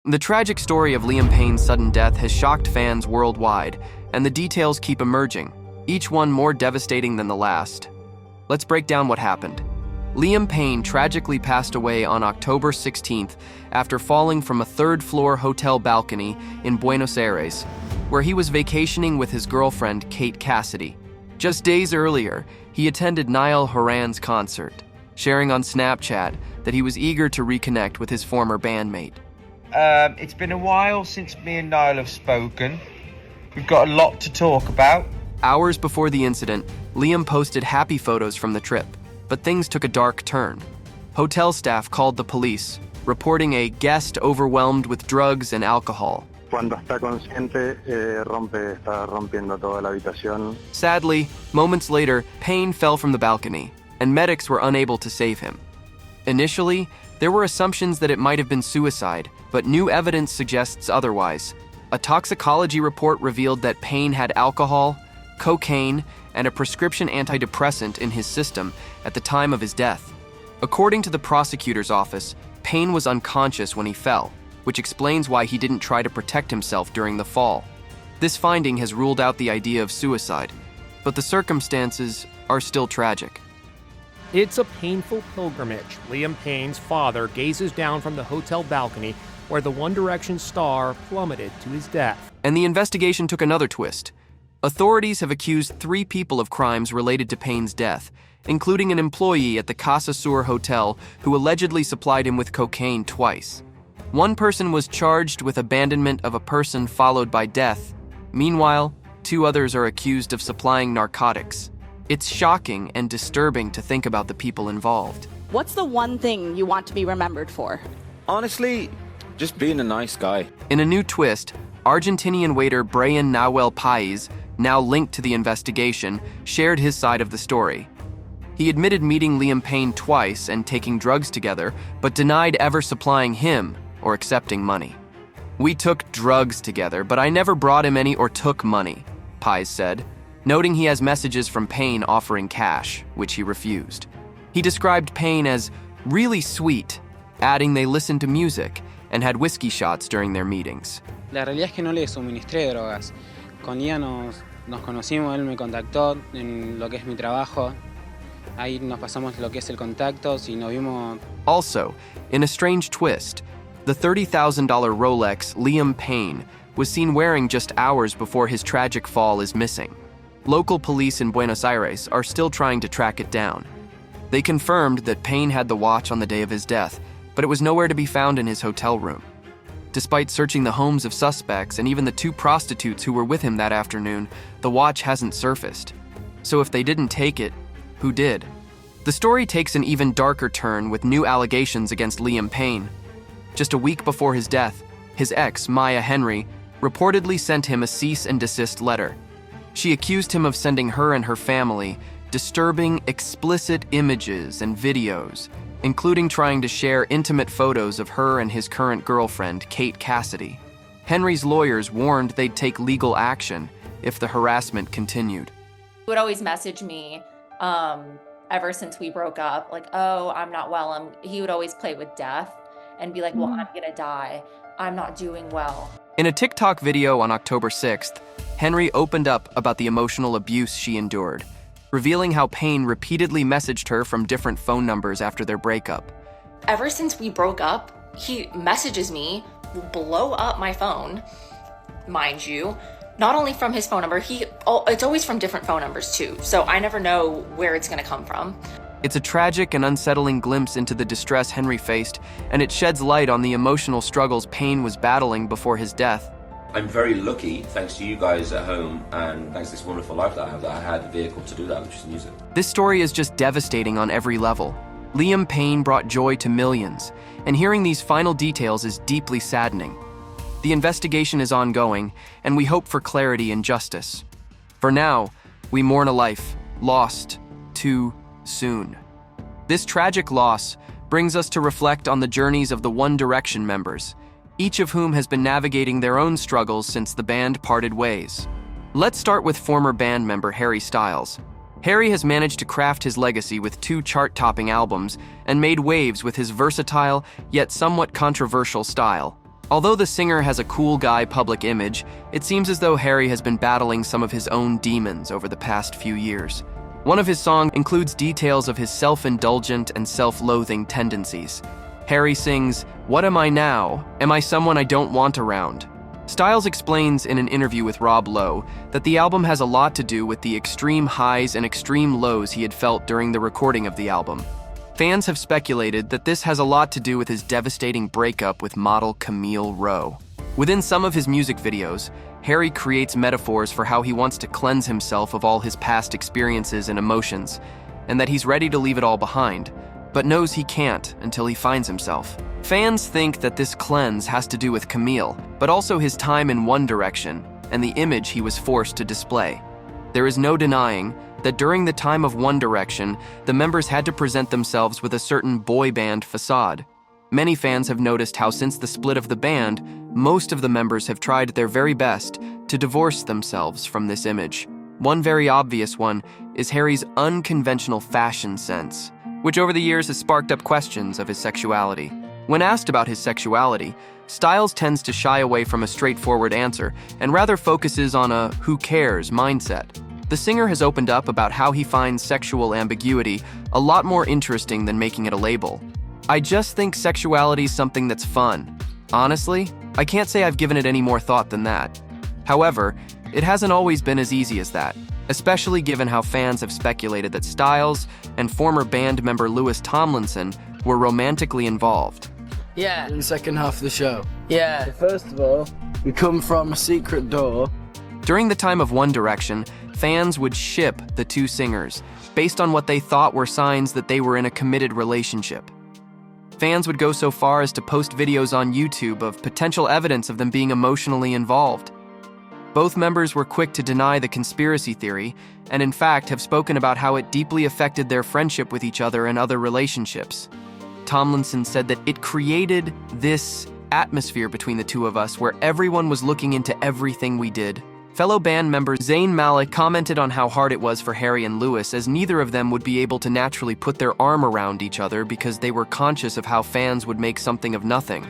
The tragic story of Liam Payne's sudden death has shocked fans worldwide, and the details keep emerging, each one more devastating than the last. Let's break down what happened. Liam Payne tragically passed away on October 16th after falling from a third-floor hotel balcony in Buenos Aires, where he was vacationing with his girlfriend, Cassidy. Just days earlier, he attended Niall Horan's concert, sharing on Snapchat that he was eager to reconnect with his former bandmate. It's been a while since me and Niall have spoken. We've got a lot to talk about. Hours before the incident, Liam posted happy photos from the trip, but things took a dark turn. Hotel staff called the police, reporting a guest overwhelmed with drugs and alcohol. Cuando está consciente, está rompiendo toda la habitación. Sadly, moments later, Payne fell from the balcony, and medics were unable to save him. Initially, there were assumptions that it might have been suicide, but new evidence suggests otherwise. A toxicology report revealed that Payne had alcohol, cocaine, and a prescription antidepressant in his system at the time of his death. According to the prosecutor's office, Payne was unconscious when he fell, which explains why he didn't try to protect himself during the fall. This finding has ruled out the idea of suicide, but the circumstances are still tragic. It's a painful pilgrimage. Liam Payne's father gazes down from the hotel balcony where the One Direction star plummeted to his death. And the investigation took another twist. Authorities have accused 3 people of crimes related to Payne's death, including an employee at the Casa Sur Hotel who allegedly supplied him with cocaine twice. One person was charged with abandonment of a person followed by death. Meanwhile, 2 others are accused of supplying narcotics. It's shocking and disturbing to think about the people involved. What's the one thing you want to be remembered for? Honestly, just being a nice guy. In a new twist, Argentinian waiter Brian Nahuel Pais, now linked to the investigation, shared his side of the story. He admitted meeting Liam Payne twice and taking drugs together, but denied ever supplying him or accepting money. "We took drugs together, but I never brought him any or took money," Pais said, noting he has messages from Payne offering cash, which he refused. He described Payne as really sweet, adding they listened to music and had whiskey shots during their meetings. La realidad es que no le suministré drogas. Con Liam nos conocimos, él me contactó en lo que es mi trabajo. Ahí nos pasamos lo que es el contacto, y nos vimos. Also, in a strange twist, the $30,000 Rolex Liam Payne was seen wearing just hours before his tragic fall is missing. Local police in Buenos Aires are still trying to track it down. They confirmed that Payne had the watch on the day of his death, but it was nowhere to be found in his hotel room. Despite searching the homes of suspects and even the 2 prostitutes who were with him that afternoon, the watch hasn't surfaced. So if they didn't take it, who did? The story takes an even darker turn with new allegations against Liam Payne. Just a week before his death, his ex, Maya Henry, reportedly sent him a cease and desist letter. She accused him of sending her and her family disturbing, explicit images and videos, including trying to share intimate photos of her and his current girlfriend, Cassidy. Henry's lawyers warned they'd take legal action if the harassment continued. He would always message me ever since we broke up, like, "Oh, I'm not well." He would always play with death and be like, "Well, I'm gonna die. I'm not doing well." In a TikTok video on October 6th, Henry opened up about the emotional abuse she endured, revealing how Payne repeatedly messaged her from different phone numbers after their breakup. Ever since we broke up, he messages me, will blow up my phone, mind you, not only from his phone number, it's always from different phone numbers too, so I never know where it's gonna come from. It's a tragic and unsettling glimpse into the distress Henry faced, and it sheds light on the emotional struggles Payne was battling before his death. I'm very lucky, thanks to you guys at home, and thanks to this wonderful life that I have, that I had the vehicle to do that, which is music. This story is just devastating on every level. Liam Payne brought joy to millions, and hearing these final details is deeply saddening. The investigation is ongoing, and we hope for clarity and justice. For now, we mourn a life lost too soon. This tragic loss brings us to reflect on the journeys of the One Direction members, each of whom has been navigating their own struggles since the band parted ways. Let's start with former band member Harry Styles. Harry has managed to craft his legacy with 2 chart-topping albums and made waves with his versatile yet somewhat controversial style. Although the singer has a cool guy public image, it seems as though Harry has been battling some of his own demons over the past few years. One of his songs includes details of his self-indulgent and self-loathing tendencies. Harry sings, "What am I now? Am I someone I don't want around?" Styles explains in an interview with Rob Lowe that the album has a lot to do with the extreme highs and extreme lows he had felt during the recording of the album. Fans have speculated that this has a lot to do with his devastating breakup with model Camille Rowe. Within some of his music videos, Harry creates metaphors for how he wants to cleanse himself of all his past experiences and emotions, and that he's ready to leave it all behind, but knows he can't until he finds himself. Fans think that this cleanse has to do with Camille, but also his time in One Direction and the image he was forced to display. There is no denying that during the time of One Direction, the members had to present themselves with a certain boy band facade. Many fans have noticed how since the split of the band, most of the members have tried their very best to divorce themselves from this image. One very obvious one is Harry's unconventional fashion sense, which over the years has sparked up questions of his sexuality. When asked about his sexuality, Styles tends to shy away from a straightforward answer and rather focuses on a "who cares" mindset. The singer has opened up about how he finds sexual ambiguity a lot more interesting than making it a label. "I just think sexuality's something that's fun. Honestly, I can't say I've given it any more thought than that. However, it hasn't always been as easy as that, especially given how fans have speculated that Styles and former band member Louis Tomlinson were romantically involved." Yeah. In the second half of the show. Yeah. So first of all, we come from a secret door. During the time of One Direction, fans would ship the two singers based on what they thought were signs that they were in a committed relationship. Fans would go so far as to post videos on YouTube of potential evidence of them being emotionally involved. Both members were quick to deny the conspiracy theory, and in fact have spoken about how it deeply affected their friendship with each other and other relationships. Tomlinson said that it created this atmosphere between the two of us where everyone was looking into everything we did. Fellow band member Zayn Malik commented on how hard it was for Harry and Louis, as neither of them would be able to naturally put their arm around each other because they were conscious of how fans would make something of nothing.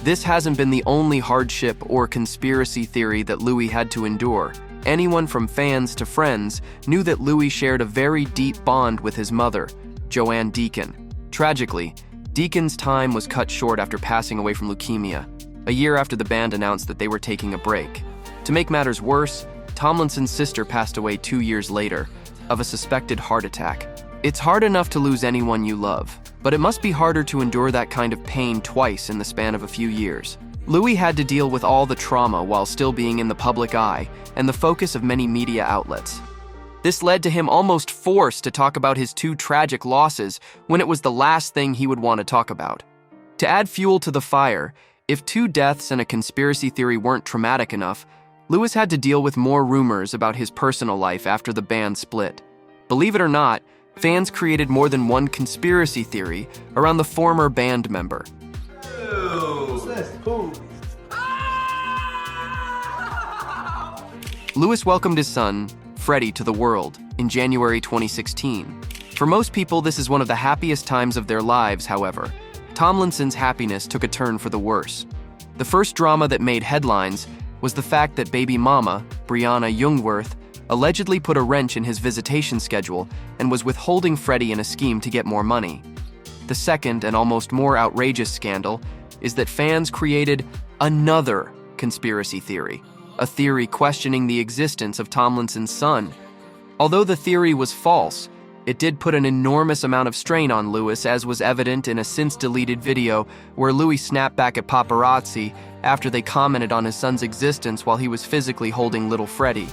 This hasn't been the only hardship or conspiracy theory that Louis had to endure. Anyone from fans to friends knew that Louis shared a very deep bond with his mother, Joanne Deacon. Tragically, Deacon's time was cut short after passing away from leukemia, a year after the band announced that they were taking a break. To make matters worse, Tomlinson's sister passed away 2 years later of a suspected heart attack. It's hard enough to lose anyone you love, but it must be harder to endure that kind of pain twice in the span of a few years. Louis had to deal with all the trauma while still being in the public eye and the focus of many media outlets. This led to him almost forced to talk about his two tragic losses when it was the last thing he would want to talk about. To add fuel to the fire, if two deaths and a conspiracy theory weren't traumatic enough, Louis had to deal with more rumors about his personal life after the band split. Believe it or not, fans created more than one conspiracy theory around the former band member. Louis welcomed his son, Freddie, to the world in January 2016. For most people, this is one of the happiest times of their lives, however. Tomlinson's happiness took a turn for the worse. The first drama that made headlines was the fact that baby mama, Brianna Jungwirth, allegedly put a wrench in his visitation schedule and was withholding Freddie in a scheme to get more money. The second and almost more outrageous scandal is that fans created another conspiracy theory, a theory questioning the existence of Tomlinson's son. Although the theory was false, it did put an enormous amount of strain on Louis, as was evident in a since-deleted video where Louis snapped back at paparazzi after they commented on his son's existence while he was physically holding little Freddie.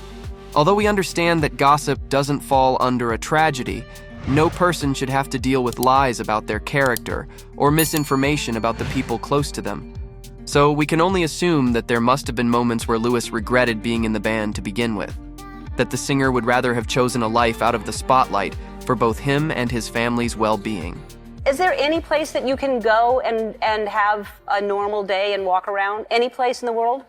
Although we understand that gossip doesn't fall under a tragedy, no person should have to deal with lies about their character or misinformation about the people close to them. So we can only assume that there must have been moments where Louis regretted being in the band to begin with, that the singer would rather have chosen a life out of the spotlight for both him and his family's well-being. Is there any place that you can go and have a normal day and walk around? Any place in the world?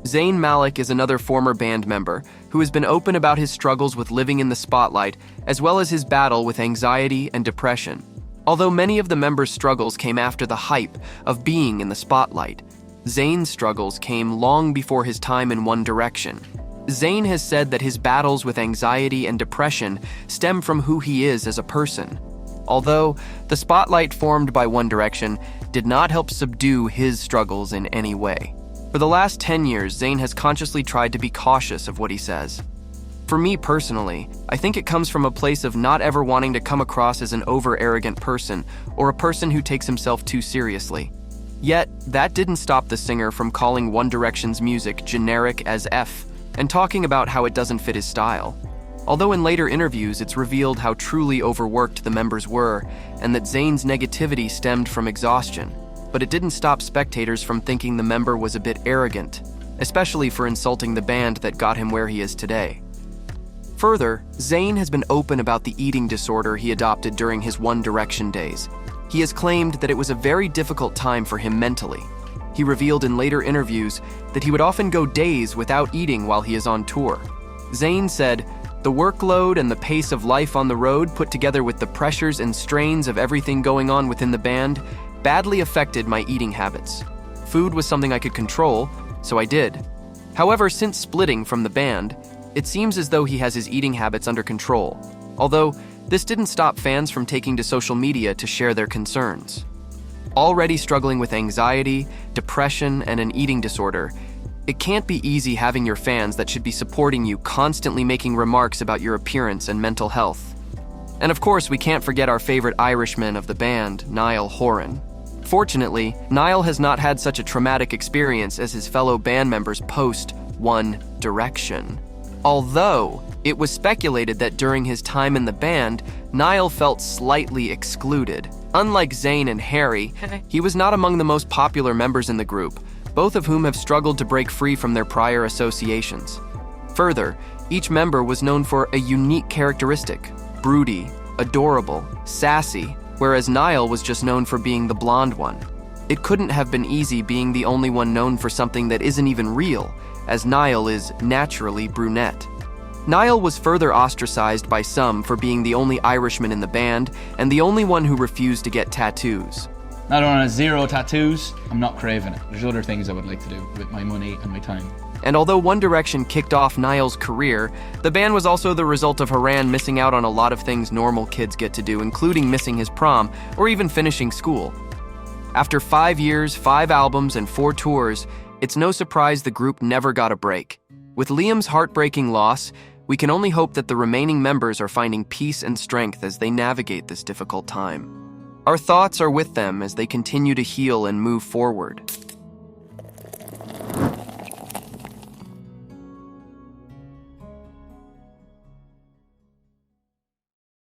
Zayn Malik is another former band member who has been open about his struggles with living in the spotlight, as well as his battle with anxiety and depression. Although many of the members' struggles came after the hype of being in the spotlight, Zayn's struggles came long before his time in One Direction. Zayn has said that his battles with anxiety and depression stem from who he is as a person. Although the spotlight formed by One Direction did not help subdue his struggles in any way. For the last 10 years, Zayn has consciously tried to be cautious of what he says. For me personally, I think it comes from a place of not ever wanting to come across as an over-arrogant person or a person who takes himself too seriously. Yet, that didn't stop the singer from calling One Direction's music generic as F and talking about how it doesn't fit his style. Although in later interviews it's revealed how truly overworked the members were and that Zayn's negativity stemmed from exhaustion, but it didn't stop spectators from thinking the member was a bit arrogant, especially for insulting the band that got him where he is today. Further, Zayn has been open about the eating disorder he adopted during his One Direction days. He has claimed that it was a very difficult time for him mentally. He revealed in later interviews that he would often go days without eating while he is on tour. Zayn said, "The workload and the pace of life on the road, put together with the pressures and strains of everything going on within the band, badly affected my eating habits. Food was something I could control, so I did. However, since splitting from the band, it seems as though he has his eating habits under control, although this didn't stop fans from taking to social media to share their concerns. Already struggling with anxiety, depression, and an eating disorder, it can't be easy having your fans that should be supporting you constantly making remarks about your appearance and mental health. And of course, we can't forget our favorite Irishman of the band, Niall Horan. Fortunately, Niall has not had such a traumatic experience as his fellow band members post One Direction. Although, it was speculated that during his time in the band, Niall felt slightly excluded. Unlike Zayn and Harry, he was not among the most popular members in the group, both of whom have struggled to break free from their prior associations. Further, each member was known for a unique characteristic: broody, adorable, sassy, whereas Niall was just known for being the blonde one. It couldn't have been easy being the only one known for something that isn't even real, as Niall is naturally brunette. Niall was further ostracized by some for being the only Irishman in the band and the only one who refused to get tattoos. I don't want 0 tattoos. I'm not craving it. There's other things I would like to do with my money and my time. And although One Direction kicked off Niall's career, the ban was also the result of Horan missing out on a lot of things normal kids get to do, including missing his prom or even finishing school. After 5 years, 5 albums, and 4 tours, it's no surprise the group never got a break. With Liam's heartbreaking loss, we can only hope that the remaining members are finding peace and strength as they navigate this difficult time. Our thoughts are with them as they continue to heal and move forward.